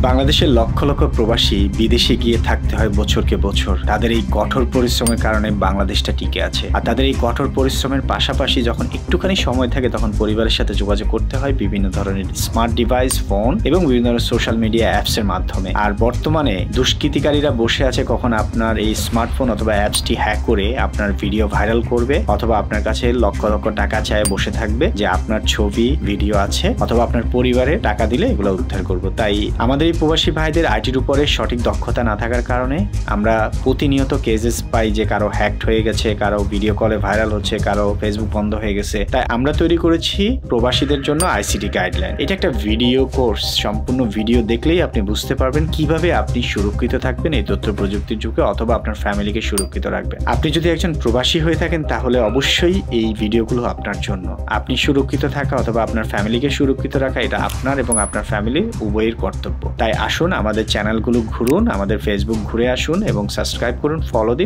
বাংলাদেশের লক্ষ লক্ষ প্রবাসী বিদেশে গিয়ে থাকতে হয় বছরকে বছর। তাদের এই কঠোর পরিশ্রমের কারণে বাংলাদেশটা টিকে আছে। আর তাদের এই কঠোর পরিশ্রমের পাশাপাশি যখন একটুখানি সময় থাকে তখন পরিবারের সাথে যোগাযোগ করতে হয় বিভিন্ন ধরনের স্মার্ট ডিভাইস, ফোন এবং বিভিন্ন ধরনের সোশ্যাল মিডিয়া অ্যাপসের মাধ্যমে। আর বর্তমানে দুষ্কৃতিকারীরা বসে আছে কখন আপনার এই স্মার্টফোন অথবা অ্যাপসটি হ্যাক করে আপনার ভিডিও ভাইরাল করবে, অথবা আপনার কাছে লক্ষ লক্ষ টাকা চায় বসে থাকবে যে আপনার ছবি ভিডিও আছে, অথবা আপনার পরিবারে টাকা দিলে এগুলো উদ্ধার করব। তাই আমাদের এই প্রবাসী ভাইদের আইটির উপরে সঠিক দক্ষতা না থাকার কারণে আমরা প্রতিনিয়ত কেসেস পাই যে কারো হ্যাকড হয়ে গেছে, কারো ভিডিও কলে ভাইরাল হচ্ছে, কারো ফেসবুক বন্ধ হয়ে গেছে। তাই আমরা তৈরি করেছি প্রবাসীদের জন্য আইসিটি গাইডলাইন। এটা একটা ভিডিও কোর্স, সম্পূর্ণ ভিডিও দেখলেই আপনি বুঝতে পারবেন কিভাবে আপনি সুরক্ষিত থাকবেন এই তথ্য প্রযুক্তির যুগে, অথবা আপনার ফ্যামিলিকে সুরক্ষিত রাখবেন। আপনি যদি একজন প্রবাসী হয়ে থাকেন তাহলে অবশ্যই এই ভিডিওগুলো আপনার জন্য। আপনি সুরক্ষিত থাকা অথবা আপনার ফ্যামিলিকে সুরক্ষিত রাখা এটা আপনার এবং আপনার ফ্যামিলির উভয়ের কর্তব্য। তাই আসুন আমাদের চ্যানেলগুলো ঘুরুন, আমাদের ফেসবুক ঘুরে আসুন এবং সাবস্ক্রাইব করুন, ফলো দিন।